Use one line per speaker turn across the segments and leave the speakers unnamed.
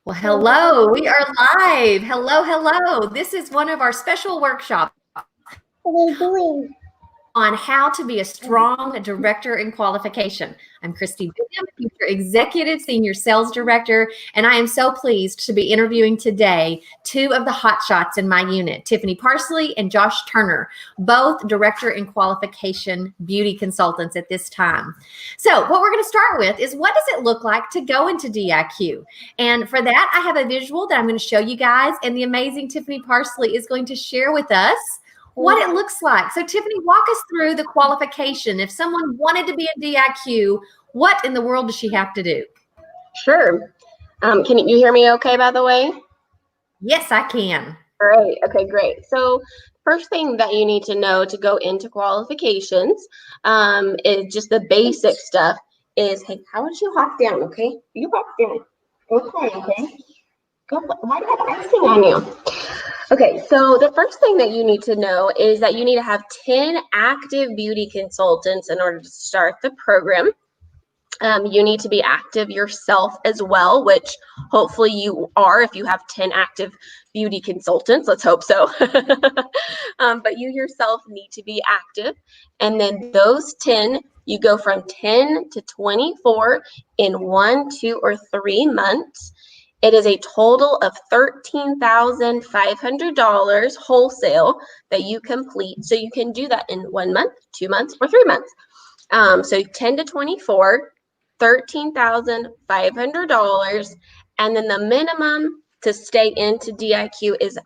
Well, hello, we are live. Hello, hello. This is one of our special workshops
What are you doing?
on how to be a strong director in qualification. I'm Christy William, Future Executive Senior Sales Director, and I am so pleased to be interviewing today two of the hotshots in my unit, Tiffany Parsley and Josh Turner, both Director in Qualification beauty consultants at this time. So what we're going to start with is, what does it look like to go into DIQ? And for that, I have a visual that I'm going to show you guys, and the amazing Tiffany Parsley is going to share with us what it looks like. So Tiffany, walk us through the qualification. If someone wanted to be a DIQ, what in the world does she have to do?
Sure. Can you hear me okay, by the way?
Yes, I can.
All right. Okay, great. So first thing that you need to know to go into qualifications is just the basic stuff is, hey, how would you hop down, okay? You hop down. Okay. Go, why do you have icing on you? Okay, so the first thing that you need to know is that you need to have 10 active beauty consultants in order to start the program. You need to be active yourself as well, which hopefully you are if you have 10 active beauty consultants. Let's hope so. But you yourself need to be active. And then those 10, you go from 10 to 24 in 1, 2, or 3 months. It is a total of $13,500 wholesale that you complete. So you can do that in 1 month, 2 months, or 3 months. So 10 to 24, $13,500. And then the minimum to stay into DIQ is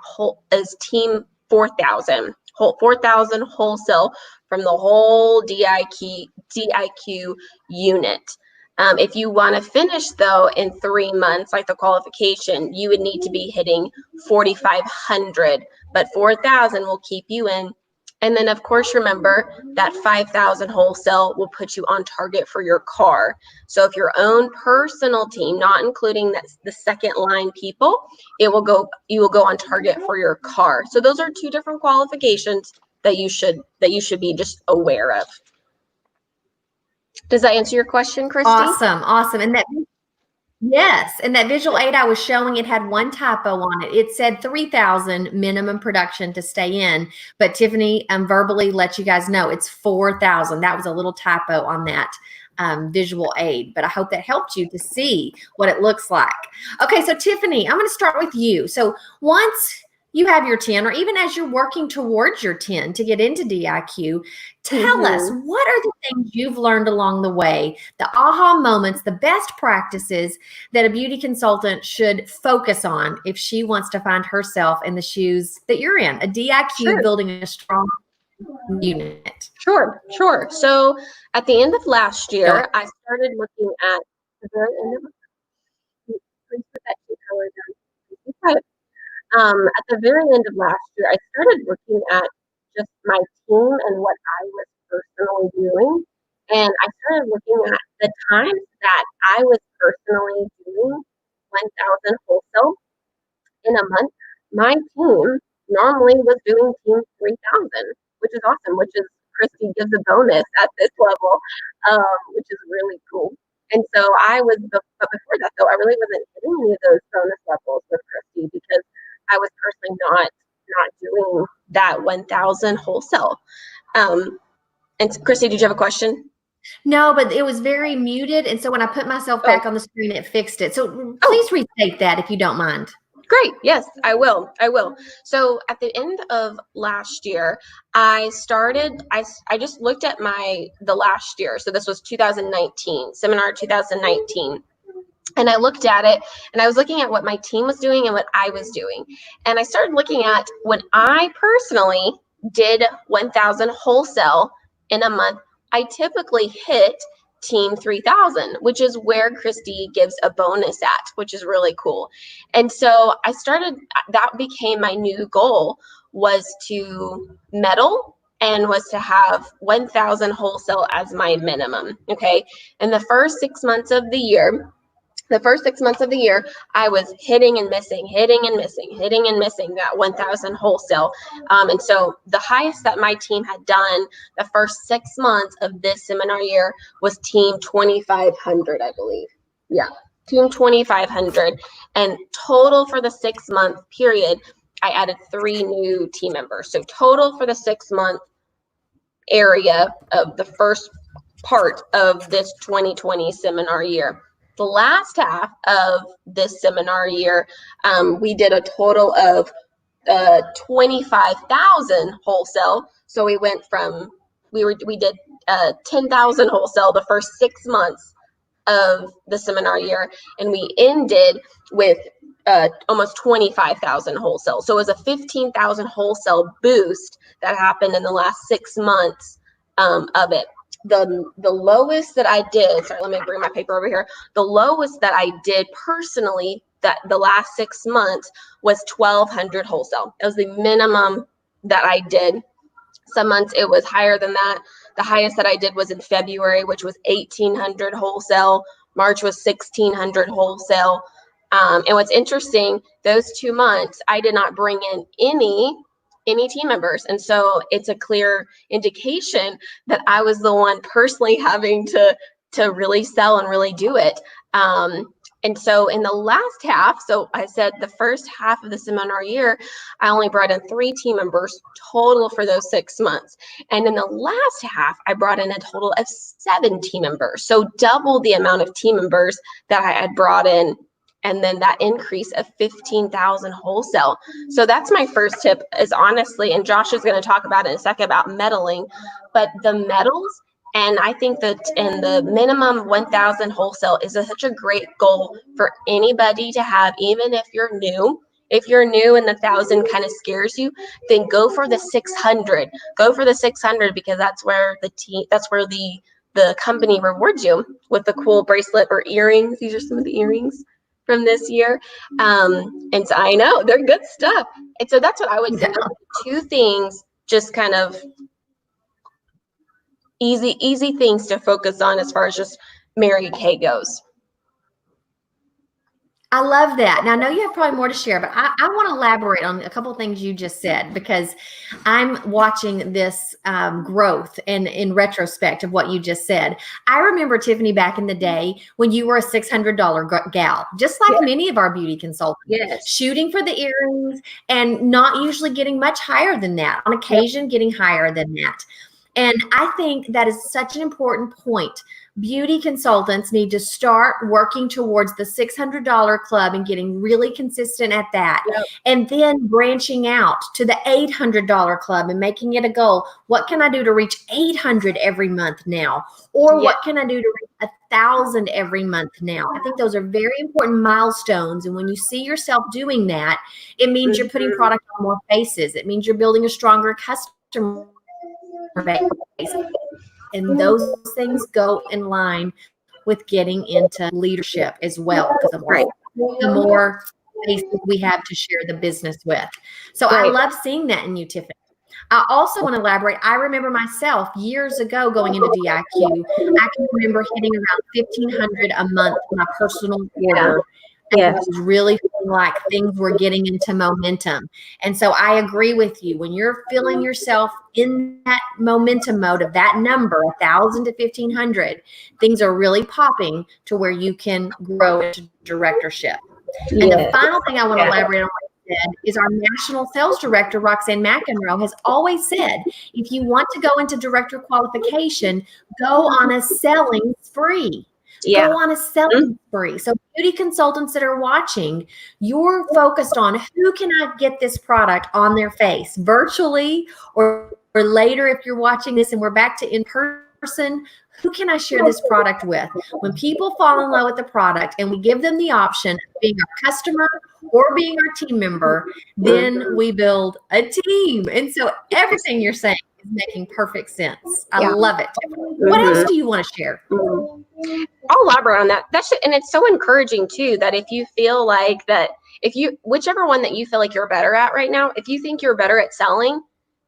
team 4,000. 4,000 wholesale from the whole DIQ unit. If you want to finish, though, in 3 months, like the qualification, you would need to be hitting 4,500, but 4,000 will keep you in. And then, of course, remember that 5,000 wholesale will put you on target for your car. So if your own personal team, not including the second line people, you will go on target for your car. So those are 2 different qualifications that you should be just aware of. Does that answer your question, Christy?
Awesome. And that, yes, and that visual aid I was showing, it had one typo on it. It said 3,000 minimum production to stay in, but Tiffany verbally let you guys know it's 4,000. That was a little typo on that visual aid, but I hope that helped you to see what it looks like. Okay, so Tiffany, I'm going to start with you. So once you have your 10, or even as you're working towards your 10 to get into DIQ, tell us, what are the things you've learned along the way, the aha moments, the best practices that a beauty consultant should focus on if she wants to find herself in the shoes that you're in, a DIQ building a strong unit?
Sure. So at the end of last year, I started looking at the very end of at the very end of last year, I started looking at just my team and what I was personally doing. And I started looking at the times that I was personally doing 1,000 wholesale in a month. My team normally was doing team 3,000, which is awesome, which is Christy gives a bonus at this level, which is really cool. And so but before that though, I really wasn't hitting any of those bonus levels with Christy because I was personally not doing that 1,000 wholesale. And Christy, did you have a question?
No, but it was very muted. And so when I put myself back on the screen, it fixed it. So please restate that if you don't mind.
Great. Yes, I will. So at the end of last year, I just looked at the last year. So this was 2019, seminar 2019. And I looked at it and I was looking at what my team was doing and what I was doing. And I started looking at when I personally did 1,000 wholesale in a month, I typically hit team 3,000, which is where Christy gives a bonus at, which is really cool. And so that became my new goal, was to medal and was to have 1,000 wholesale as my minimum. Okay. And the first 6 months of the year, I was hitting and missing that 1,000 wholesale. And so the highest that my team had done the first 6 months of this seminar year was team 2,500, I believe. Yeah, to 2,500. And total for the 6-month period, I added 3 new team members. So total for the 6-month area of the first part of this 2020 seminar year. The last half of this seminar year, we did a total of 25,000 wholesale. So we went from, we did 10,000 wholesale the first 6 months of the seminar year, and we ended with almost 25,000 wholesale. So it was a 15,000 wholesale boost that happened in the last 6 months of it. The lowest that I did, sorry, let me bring my paper over here. The lowest that I did personally that the last 6 months was 1,200 wholesale. It was the minimum that I did. Some months it was higher than that. The highest that I did was in February, which was 1,800 wholesale. March was 1,600 wholesale. And what's interesting, those 2 months, I did not bring in any team members. And so it's a clear indication that I was the one personally having to really sell and really do it. And so in the last half, so I said the first half of the seminar year, I only brought in 3 team members total for those 6 months. And in the last half, I brought in a total of 7 team members. So double the amount of team members that I had brought in. And then that increase of 15,000 wholesale. So that's my first tip is honestly, and Josh is going to talk about it in a second about meddling, but the medals. And I think that in the minimum 1,000 wholesale is such a great goal for anybody to have, even if you're new. If you're new and the 1,000 kind of scares you, then go for the 600. Go for the 600 because that's where the company rewards you with the cool bracelet or earrings. These are some of the earrings from this year. And so I know they're good stuff. And so that's what I would say. 2 things, just kind of easy things to focus on as far as just Mary Kay goes.
I love that. Now, I know you have probably more to share, but I want to elaborate on a couple of things you just said, because I'm watching this growth and in retrospect of what you just said. I remember, Tiffany, back in the day when you were a $600 gal, just like many of our beauty consultants, shooting for the earrings and not usually getting much higher than that, on occasion getting higher than that. And I think that is such an important point. Beauty consultants need to start working towards the $600 club and getting really consistent at that. And then branching out to the $800 club and making it a goal. What can I do to reach 800 every month now? Or what can I do to reach 1,000 every month now? I think those are very important milestones. And when you see yourself doing that, it means you're putting product on more faces. It means you're building a stronger customer base. And those things go in line with getting into leadership as well, because the more faces we have to share the business with. So I love seeing that in you, Tiffany. I also want to elaborate. I remember myself years ago going into DIQ. I can remember hitting around $1,500 a month for my personal order. And I was really feeling like things were getting into momentum. And so I agree with you. When you're feeling yourself in that momentum mode of that number, 1,000 to 1,500, things are really popping to where you can grow into directorship. And the final thing I want to elaborate on what you said is our national sales director, Roxanne McEnroe, has always said, if you want to go into director qualification, go on a selling spree. Go on a selling spree. So beauty consultants that are watching, you're focused on who can I get this product on their face virtually or later if you're watching this and we're back to in person, who can I share this product with? When people fall in love with the product and we give them the option of being our customer or being our team member, then we build a team. And so everything you're saying is making perfect sense. I love it. What else do you want to share?
I'll elaborate on that. And it's so encouraging too, that if you feel like that, whichever one that you feel like you're better at right now, if you think you're better at selling,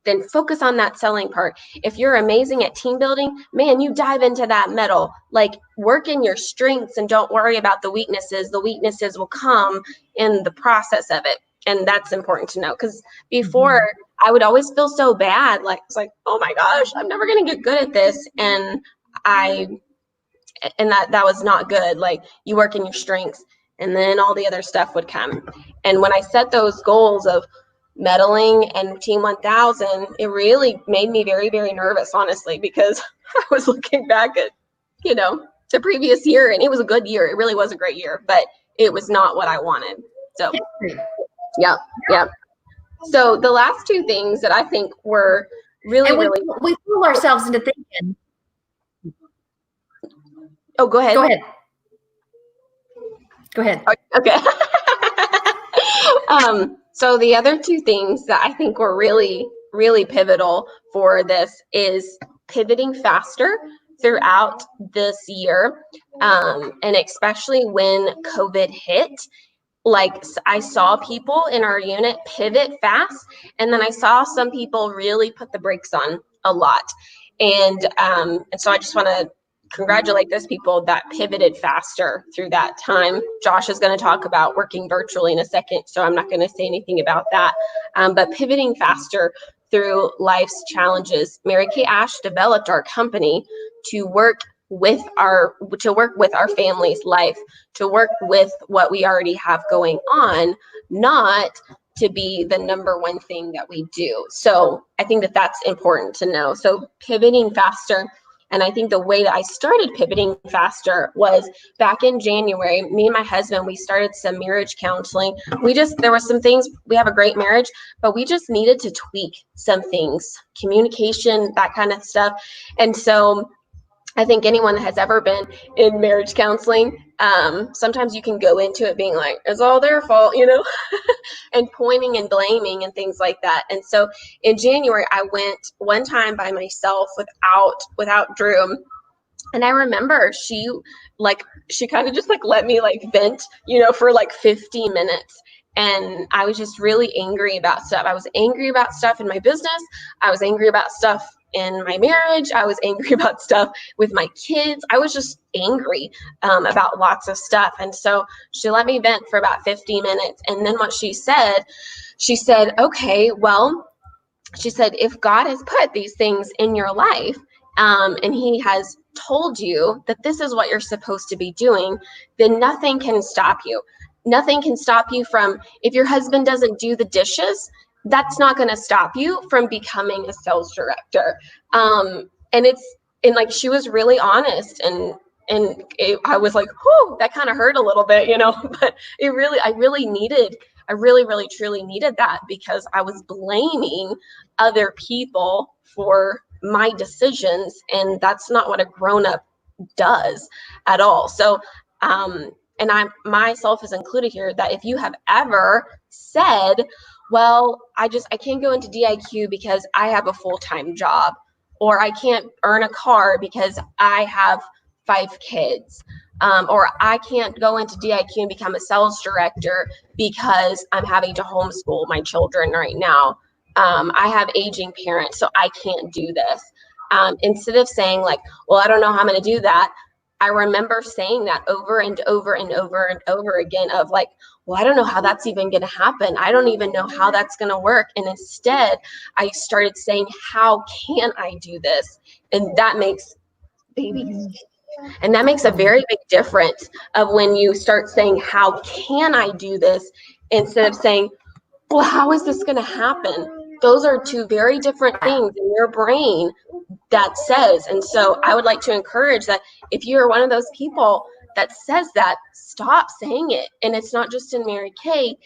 then focus on that selling part. If you're amazing at team building, man, you dive into that middle, like work in your strengths and don't worry about the weaknesses. The weaknesses will come in the process of it. And that's important to know, because before I would always feel so bad. Like, it's like, oh my gosh, I'm never going to get good at this. And and that was not good. Like, you work in your strengths, and then all the other stuff would come. And when I set those goals of medaling and Team 1000, it really made me very, very nervous, honestly, because I was looking back at, the previous year, and it was a good year. It really was a great year, but it was not what I wanted. So, yep. So the last two things that I think were really,
we fool ourselves into thinking.
Oh, go ahead.
Go ahead.
Okay. So the other two things that I think were really, really pivotal for this is pivoting faster throughout this year. And especially when COVID hit, like, I saw people in our unit pivot fast, and then I saw some people really put the brakes on a lot. And so I just want to congratulate those people that pivoted faster through that time. Josh is going to talk about working virtually in a second, so I'm not going to say anything about that. But pivoting faster through life's challenges. Mary Kay Ash developed our company to work with our family's life, to work with what we already have going on, not to be the number one thing that we do. So I think that that's important to know. So pivoting faster. And I think the way that I started pivoting faster was back in January. Me and my husband, we started some marriage counseling. There were some things, we have a great marriage, but we just needed to tweak some things, communication, that kind of stuff. And so I think anyone that has ever been in marriage counseling, sometimes you can go into it being like, it's all their fault, and pointing and blaming and things like that. And so in January, I went one time by myself without Drew. And I remember she kind of just let me vent, for 15 minutes. And I was just really angry about stuff. I was angry about stuff in my business. I was angry about stuff in my marriage. I was angry about stuff with my kids. I was just angry about lots of stuff. And so she let me vent for about 50 minutes. And then what she said, okay, well, she said, if God has put these things in your life, and he has told you that this is what you're supposed to be doing, then nothing can stop you. Nothing can stop you from, if your husband doesn't do the dishes, that's not going to stop you from becoming a sales director. And she was really honest, and I was like, whew, that kind of hurt a little bit, but I really truly needed that, because I was blaming other people for my decisions, and that's not what a grown-up does at all. So, and I myself is included here, that if you have ever said, well, I can't go into DIQ because I have a full-time job, or I can't earn a car because I have 5 kids, or I can't go into DIQ and become a sales director because I'm having to homeschool my children right now. I have aging parents, so I can't do this. Instead of saying well, I don't know how I'm going to do that, I remember saying that over and over and over and over again of well, I don't know how that's even going to happen. I don't even know how that's going to work. And instead, I started saying, how can I do this? And that makes a very big difference of when you start saying, how can I do this? Instead of saying, well, how is this going to happen? Those are two very different things in your brain that says. And so I would like to encourage that if you're one of those people that says that, stop saying it. And it's not just in Mary Kay,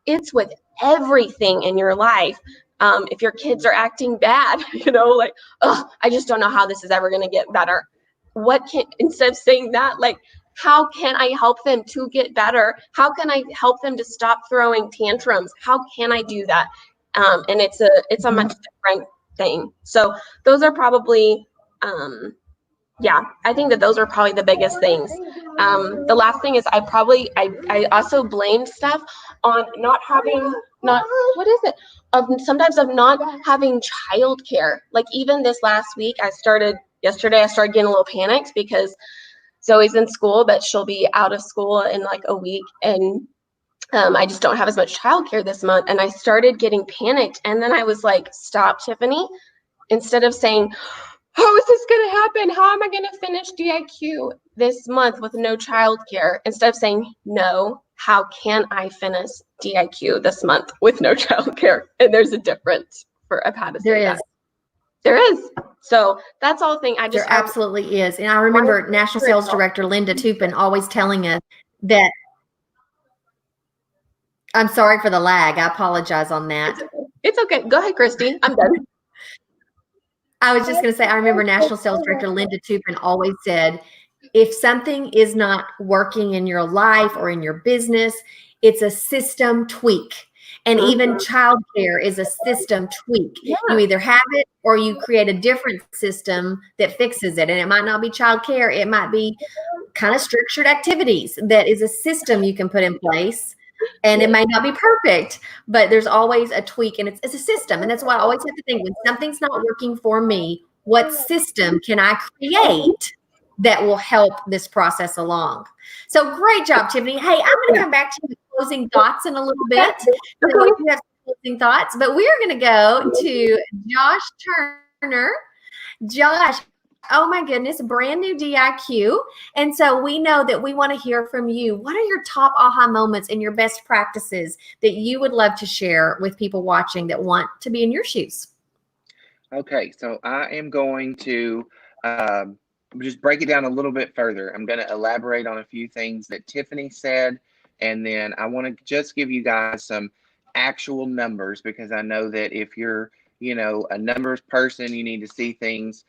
it's with everything in your life. If your kids are acting bad, I just don't know how this is ever going to get better. Instead of saying that, how can I help them to get better? How can I help them to stop throwing tantrums? How can I do that? And it's a much different thing. So those are probably, I think that those are probably the biggest things. The last thing is I also blamed stuff on sometimes of not having childcare. Even this last week, yesterday I started getting a little panicked because Zoe's in school, but she'll be out of school in a week. And I just don't have as much childcare this month. And I started getting panicked. And then I was like, stop, Tiffany. Instead of saying, how is this going to happen? How am I going to finish DIQ this month with no childcare? Instead of saying, no, how can I finish DIQ this month with no childcare? And there's a difference of how to
There
say
is.
that. There is. So that's all thing.
There absolutely is. And I remember National Sales Director Linda Tupin always telling us that, I'm sorry for the lag. I apologize on that.
It's okay. Go ahead, Christy. I'm done.
I was just going to say, I remember National Sales Director Linda Tupin always said, if something is not working in your life or in your business, it's a system tweak. And even childcare is a system tweak.
Yeah.
You either have it or you create a different system that fixes it. And it might not be childcare. It might be kind of structured activities that is a system you can put in place. And it may not be perfect, but there's always a tweak, and it's a system. And that's why I always have to think, when something's not working for me, what system can I create that will help this process along? So great job, Tiffany. Hey, I'm going to come back to you with closing thoughts in a little bit. So you have some closing thoughts, but we're going to go to Josh Turner. Josh, oh my goodness, brand new DIQ. And so we know that we want to hear from you. What are your top aha moments and your best practices that you would love to share with people watching that want to be in your shoes?
Okay, so I am going to just break it down a little bit further. I'm going to elaborate on a few things that Tiffany said, and then I want to just give you guys some actual numbers, because I know that if you're, a numbers person, you need to see things,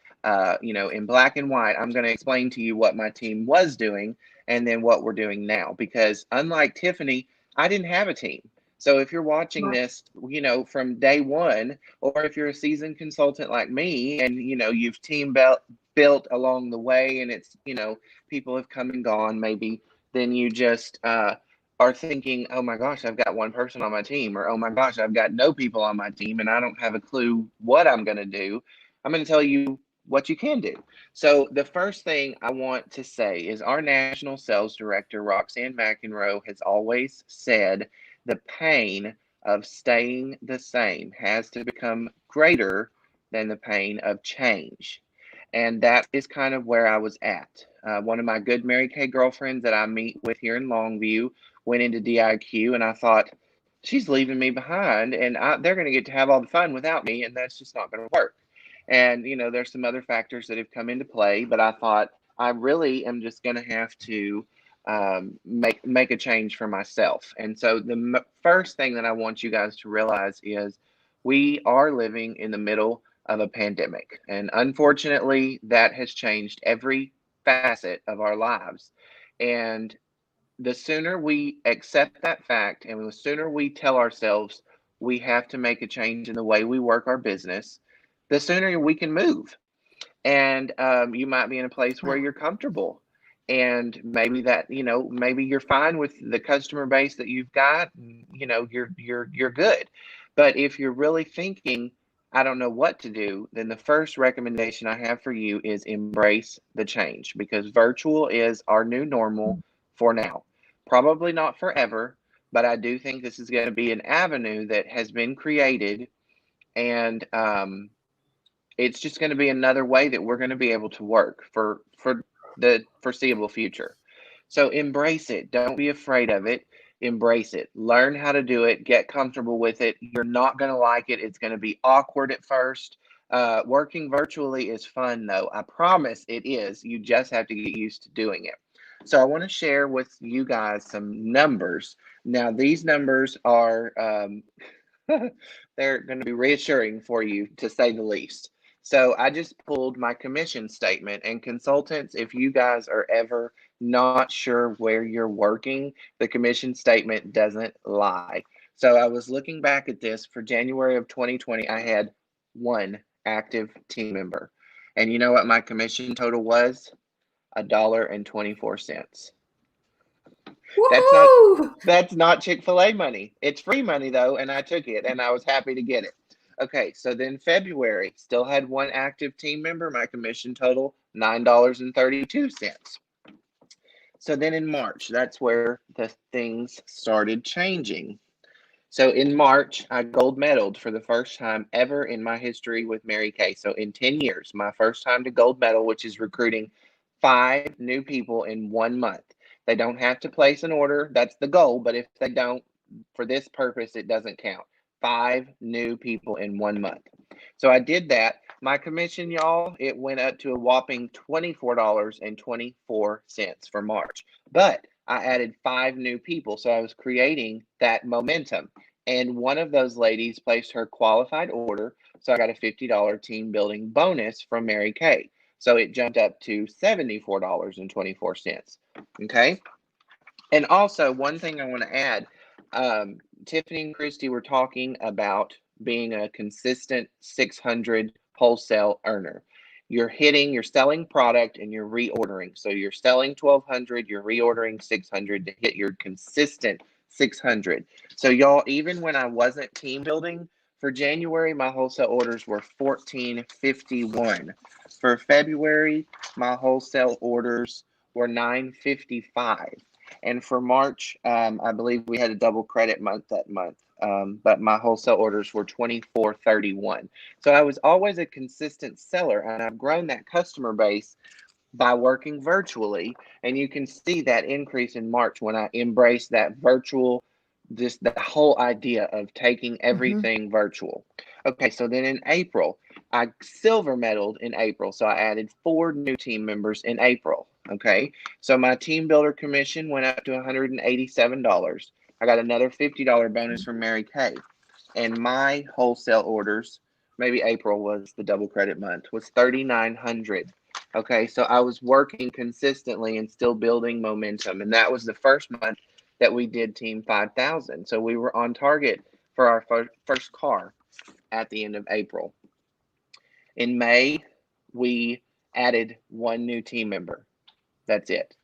in black and white. I'm going to explain to you what my team was doing and then what we're doing now, because unlike Tiffany, I didn't have a team. So if you're watching this, from day one, or if you're a seasoned consultant like me and, you've team built along the way, and it's, people have come and gone, maybe, then you just are thinking, oh my gosh, I've got one person on my team, or oh my gosh, I've got no people on my team and I don't have a clue what I'm going to do. I'm going to tell you what you can do. So the first thing I want to say is our National Sales Director, Roxanne McEnroe, has always said the pain of staying the same has to become greater than the pain of change. And that is kind of where I was at. One of my good Mary Kay girlfriends that I meet with here in Longview went into DIQ, and I thought, she's leaving me behind, and they're going to get to have all the fun without me, and that's just not going to work. And, there's some other factors that have come into play, but I thought, I really am just going to have to make a change for myself. And so the first thing that I want you guys to realize is we are living in the middle of a pandemic. And unfortunately, that has changed every facet of our lives. And the sooner we accept that fact, and the sooner we tell ourselves we have to make a change in the way we work our business, the sooner we can move. And you might be in a place where you're comfortable, and maybe that, maybe you're fine with the customer base that you've got, you're good. But if you're really thinking, I don't know what to do, then the first recommendation I have for you is embrace the change, because virtual is our new normal for now. Probably not forever, but I do think this is going to be an avenue that has been created, and it's just going to be another way that we're going to be able to work for the foreseeable future. So embrace it. Don't be afraid of it. Embrace it. Learn how to do it. Get comfortable with it. You're not going to like it. It's going to be awkward at first. Working virtually is fun, though. I promise it is. You just have to get used to doing it. So I want to share with you guys some numbers. Now, these numbers are they're going to be reassuring for you, to say the least. So I just pulled my commission statement, and consultants, if you guys are ever not sure where you're working, the commission statement doesn't lie. So I was looking back at this for January of 2020. I had one active team member. And you know what my commission total was? $1.24. That's not Chick-fil-A money. It's free money though, and I took it, and I was happy to get it. Okay, so then February, still had one active team member. My commission total, $9.32. So then in March, that's where the things started changing. So in March, I gold medaled for the first time ever in my history with Mary Kay. So in 10 years, my first time to gold medal, which is recruiting 5 new people in 1 month. They don't have to place an order. That's the goal. But if they don't, for this purpose, it doesn't count. 5 new people in 1 month. So I did that. My commission, y'all, it went up to a whopping $24.24 for March. But I added 5 new people. So I was creating that momentum. And one of those ladies placed her qualified order. So I got a $50 team building bonus from Mary Kay. So it jumped up to $74.24. Okay. And also, one thing I want to add, Tiffany and Christy were talking about being a consistent 600 wholesale earner. You're selling product and you're reordering. So you're selling 1,200, you're reordering 600 to hit your consistent 600. So y'all, even when I wasn't team building, for January, my wholesale orders were 1451. For February, my wholesale orders were 955. And for March, I believe we had a double credit month that month, but my wholesale orders were 2431. So I was always a consistent seller, and I've grown that customer base by working virtually. And you can see that increase in March when I embraced that virtual, just the whole idea of taking everything virtual. Okay, so then in April, I silver medaled in April. So I added 4 new team members in April. Okay, so my team builder commission went up to $187. I got another $50 bonus from Mary Kay. And my wholesale orders, maybe April was the double credit month, was 3,900. Okay, so I was working consistently and still building momentum. And that was the first month that we did Team 5,000. So we were on target for our first car at the end of April. In May, we added 1 new team member. That's it.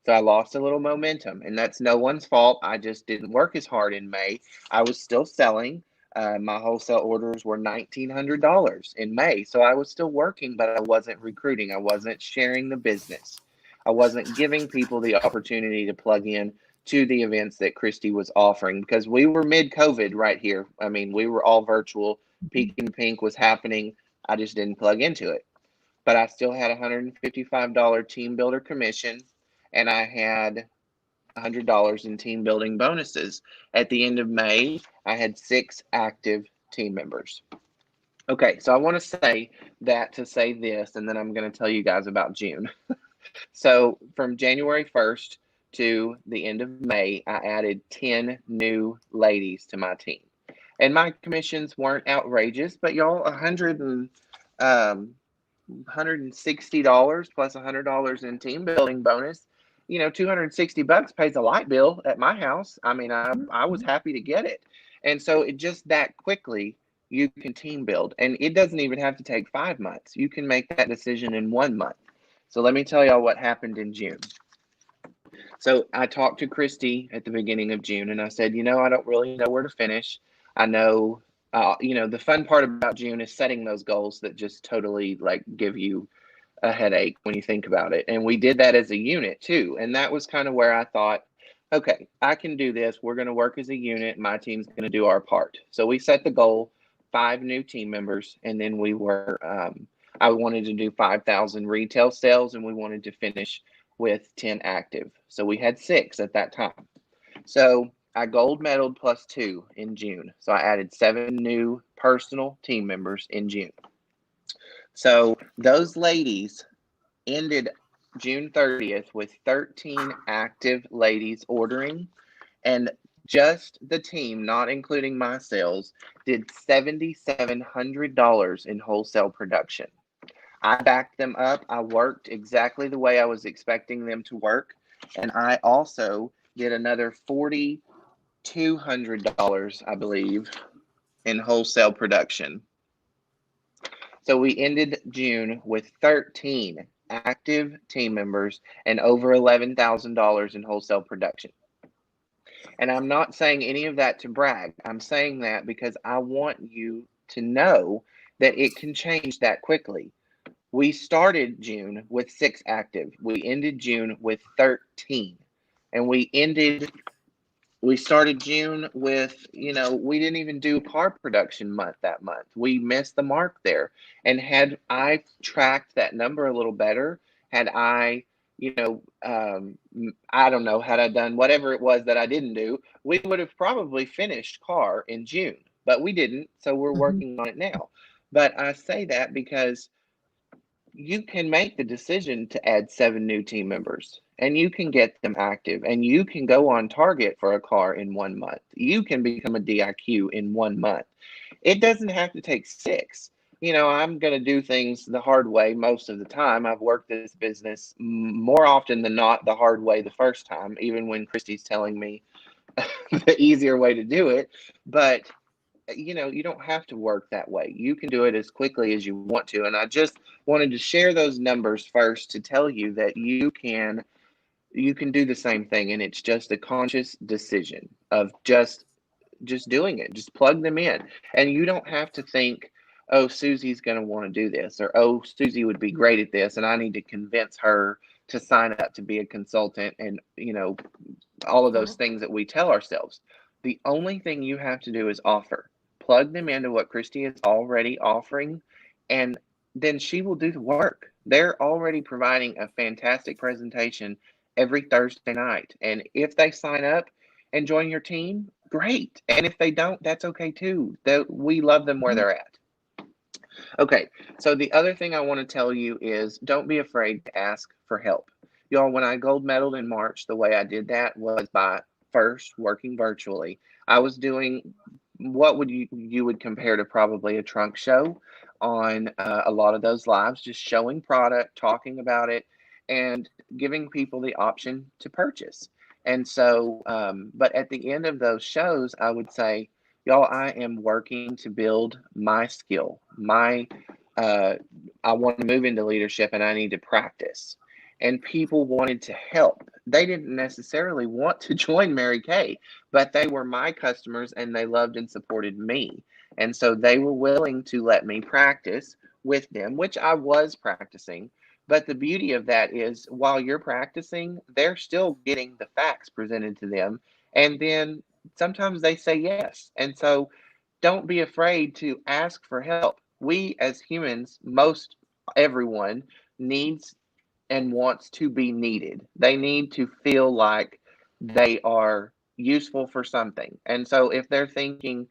So I lost a little momentum, and that's no one's fault. I just didn't work as hard in May. I was still selling. My wholesale orders were $1,900 in May. So I was still working, but I wasn't recruiting. I wasn't sharing the business. I wasn't giving people the opportunity to plug in to the events that Christy was offering because we were mid-COVID right here. I mean, we were all virtual. Peak and Pink was happening. I just didn't plug into it. But I still had a $155 team builder commission, and I had $100 in team building bonuses. At the end of May, I had 6 active team members. Okay, so I want to say that to say this, and then I'm going to tell you guys about June. So from January 1st to the end of May, I added 10 new ladies to my team. And my commissions weren't outrageous, but y'all, $160 plus $100 in team building bonus, you know, $260 pays a light bill at my house. I mean, I was happy to get it. And so it just that quickly you can team build, and it doesn't even have to take 5 months. You can make that decision in 1 month. So let me tell y'all what happened in June. So I talked to Christy at the beginning of June, and I said, you know, I don't really know where to finish. I know, you know, the fun part about June is setting those goals that just totally like give you a headache when you think about it. And we did that as a unit too. And that was kind of where I thought, okay, I can do this. We're going to work as a unit. My team's going to do our part. So we set the goal, 5 new team members. And then we were, I wanted to do 5,000 retail sales, and we wanted to finish with 10 active. So we had 6 at that time. So I gold medaled plus 2 in June. So I added 7 new personal team members in June. So those ladies ended June 30th with 13 active ladies ordering, and just the team, not including my sales, did $7,700 in wholesale production. I backed them up. I worked exactly the way I was expecting them to work, and I also did another $4,200, I believe, in wholesale production. So we ended June with 13 active team members and over $11,000 in wholesale production. And I'm not saying any of that to brag. I'm saying that because I want you to know that it can change that quickly. We started June with 6 active. We ended June with 13. And we ended We started June with, we didn't even do car production month that month. We missed the mark there. And had I tracked that number a little better, had I, I don't know, had I done whatever it was that I didn't do, we would have probably finished car in June, but we didn't. So we're working on it now. But I say that because you can make the decision to add 7 new team members and you can get them active and you can go on target for a car in 1 month. You can become a DIQ in 1 month. It doesn't have to take 6. I'm going to do things the hard way most of the time. I've worked this business more often than not the hard way the first time, even when Christy's telling me the easier way to do it. But you don't have to work that way. You can do it as quickly as you want to. And I just wanted to share those numbers first to tell you that you can do the same thing. And it's just a conscious decision of just doing it. Just plug them in. And you don't have to think, oh, Susie's going to want to do this, or, oh, Susie would be great at this, and I need to convince her to sign up to be a consultant, and, all of those things that we tell ourselves. The only thing you have to do is offer. Plug them into what Christy is already offering, and then she will do the work. They're already providing a fantastic presentation every Thursday night. And if they sign up and join your team, great. And if they don't, that's okay too. We love them where they're at. Okay, so the other thing I want to tell you is don't be afraid to ask for help. Y'all, when I gold medaled in March, the way I did that was by first working virtually. I was doing what would you would compare to probably a trunk show on a lot of those lives, just showing product, talking about it, and giving people the option to purchase. And so, but at the end of those shows, I would say, y'all, I am working to build my skill. I want to move into leadership and I need to practice. And people wanted to help. They didn't necessarily want to join Mary Kay, but they were my customers and they loved and supported me. And so they were willing to let me practice with them, which I was practicing. But the beauty of that is while you're practicing, they're still getting the facts presented to them. And then sometimes they say yes. And so don't be afraid to ask for help. We as humans, most everyone needs and wants to be needed. They need to feel like they are useful for something. And so if they're thinking,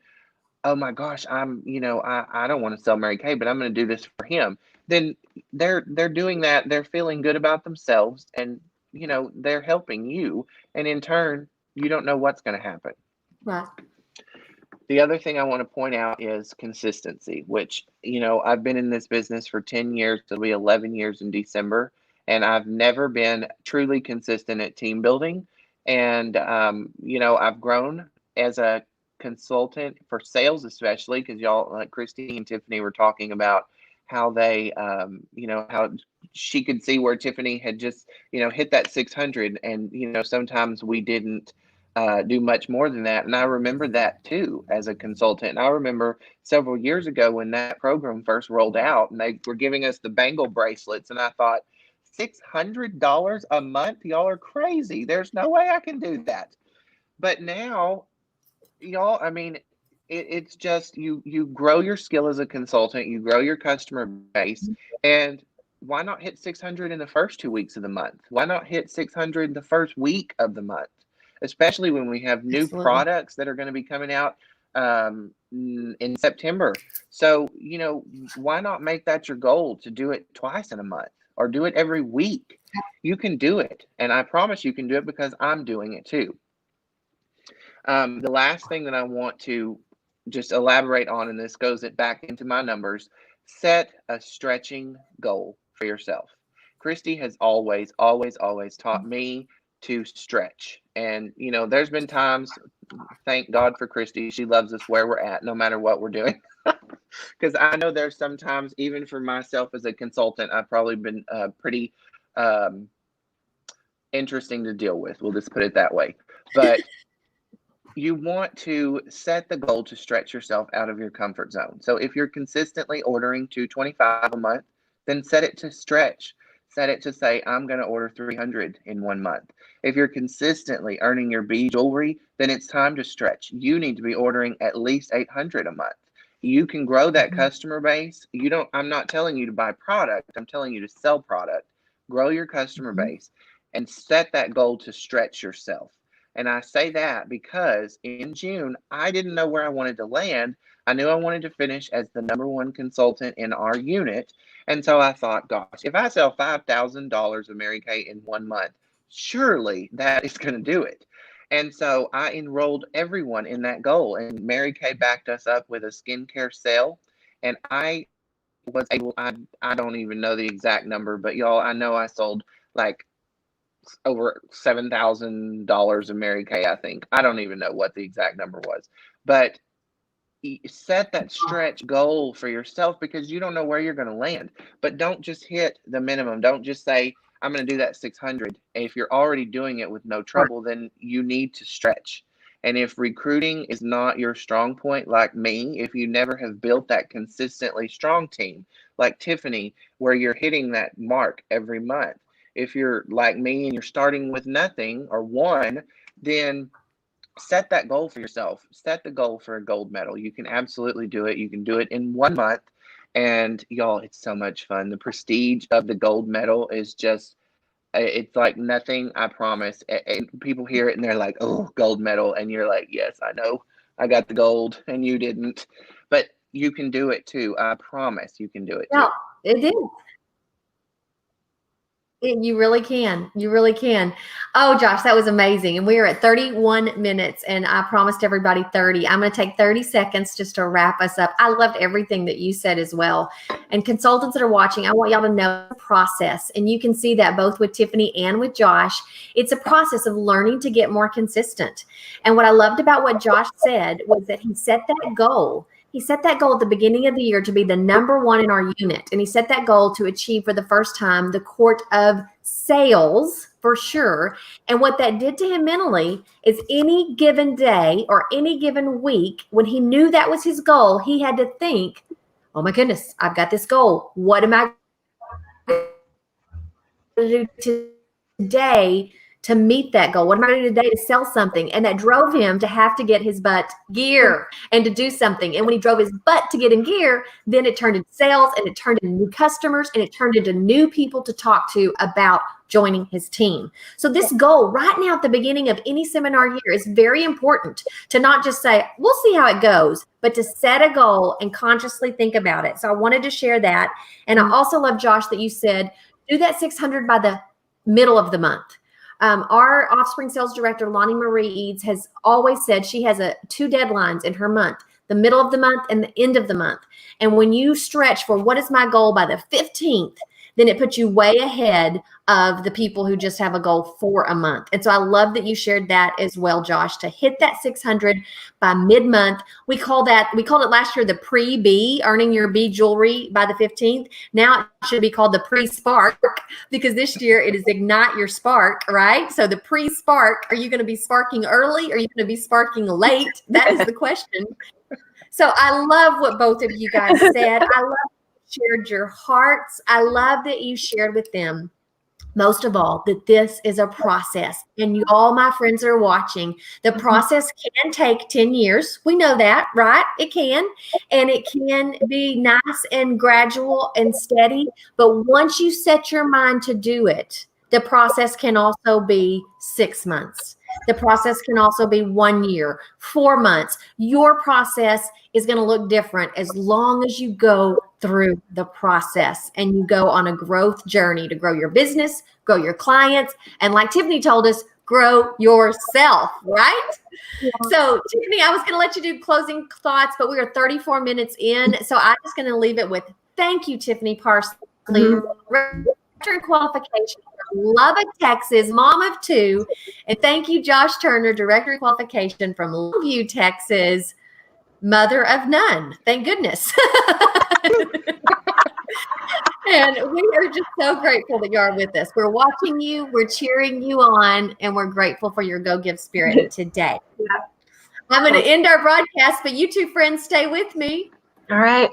oh my gosh, I don't want to sell Mary Kay, but I'm going to do this for him, then they're doing that. They're feeling good about themselves and, they're helping you. And in turn, you don't know what's going to happen.
Right.
The other thing I want to point out is consistency, which, I've been in this business for 10 years. It'll be 11 years in December. And I've never been truly consistent at team building. And, I've grown as a consultant for sales, especially because y'all, like Christy and Tiffany were talking about how they, how she could see where Tiffany had just, hit that 600. And, sometimes we didn't do much more than that. And I remember that too as a consultant. And I remember several years ago when that program first rolled out and they were giving us the bangle bracelets. And I thought, $600 a month? Y'all are crazy. There's no way I can do that. But now, y'all, I mean, it's just you grow your skill as a consultant, you grow your customer base, and why not hit 600 in the first 2 weeks of the month? Why not hit 600 the first week of the month? Especially when we have new products that are going to be coming out in September. So, why not make that your goal to do it twice in a month or do it every week? You can do it. And I promise you can do it because I'm doing it too. The last thing that I want to just elaborate on, and this goes back into my numbers, set a stretching goal for yourself. Christy has always taught me to stretch. And, there's been times, thank God for Christy, she loves us where we're at, no matter what we're doing. Because I know there's sometimes, even for myself as a consultant, I've probably been pretty interesting to deal with. We'll just put it that way. But you want to set the goal to stretch yourself out of your comfort zone. So if you're consistently ordering $225 a month, then set it to stretch. Set it to say, I'm going to order 300 in 1 month. If you're consistently earning your bead jewelry, then it's time to stretch. You need to be ordering at least 800 a month. You can grow that customer base. I'm not telling you to buy product. I'm telling you to sell product. Grow your customer base and set that goal to stretch yourself. And I say that because in June, I didn't know where I wanted to land. I knew I wanted to finish as the #1 consultant in our unit. And so I thought, gosh, if I sell $5,000 of Mary Kay in 1 month, surely that is going to do it. And so I enrolled everyone in that goal. And Mary Kay backed us up with a skincare sale. And I was able, I don't even know the exact number, but y'all, I know I sold like over $7,000 of Mary Kay, I think. I don't even know what the exact number was. But set that stretch goal for yourself because you don't know where you're going to land. But don't just hit the minimum. Don't just say, I'm going to do that 600. And if you're already doing it with no trouble, then you need to stretch. And if recruiting is not your strong point, like me, if you never have built that consistently strong team, like Tiffany, where you're hitting that mark every month, if you're like me and you're starting with nothing or one, then set that goal for yourself. Set the goal for a gold medal. You can absolutely do it. You can do it in 1 month. And y'all, it's so much fun. The prestige of the gold medal is just, it's like nothing, I promise. And people hear it and they're like, oh, gold medal. And you're like, yes, I know. I got the gold and you didn't. But you can do it too. I promise you can do it too.
No, it is. You really can. You really can. Oh, Josh, that was amazing. And we are at 31 minutes, and I promised everybody 30. I'm going to take 30 seconds just to wrap us up. I loved everything that you said as well. And consultants that are watching, I want y'all to know the process. And you can see that both with Tiffany and with Josh. It's a process of learning to get more consistent. And what I loved about what Josh said was that he set that goal. He set that goal at the beginning of the year to be the #1 in our unit. And he set that goal to achieve for the first time the court of sales for sure. And what that did to him mentally is any given day or any given week, when he knew that was his goal, he had to think, oh my goodness, I've got this goal. What am I going to do today to meet that goal? What am I going to do today to sell something? And that drove him to have to get his butt gear and to do something. And when he drove his butt to get in gear, then it turned into sales and it turned into new customers and it turned into new people to talk to about joining his team. So this goal right now at the beginning of any seminar year is very important to not just say, we'll see how it goes, but to set a goal and consciously think about it. So I wanted to share that. And I also love, Josh, that you said, do that 600 by the middle of the month. Our offspring sales director, Lonnie Marie Eads, has always said she has 2 deadlines in her month, the middle of the month and the end of the month. And when you stretch for what is my goal by the 15th, then it puts you way ahead of the people who just have a goal for a month. And so I love that you shared that as well, Josh, to hit that 600 by mid-month. We called it last year the pre-B, earning your B jewelry by the 15th. Now it should be called the pre-spark, because this year it is ignite your spark, right? So the pre-spark, are you going to be sparking early? Or are you going to be sparking late? That is the question. So I love what both of you guys said. I love shared your hearts. I love that you shared with them, most of all, that this is a process. And you all, my friends, are watching. The process can take 10 years. We know that, right? It can. And it can be nice and gradual and steady. But once you set your mind to do it, the process can also be 6 months. The process can also be 1 year, 4 months. Your process is going to look different as long as you go through the process and you go on a growth journey to grow your business, grow your clients, and like Tiffany told us, grow yourself, right? Yeah. So Tiffany, I was going to let you do closing thoughts, but we are 34 minutes in. So I'm just going to leave it with thank you, Tiffany Parsley. Qualification from Lubbock, Texas, mom of 2. And thank you, Josh Turner, Director of Qualification from Longview, Texas, mother of none. Thank goodness. And we are just so grateful that you are with us. We're watching you, we're cheering you on, and we're grateful for your Go Give spirit today. I'm going to end our broadcast, but you two friends stay with me.
All right.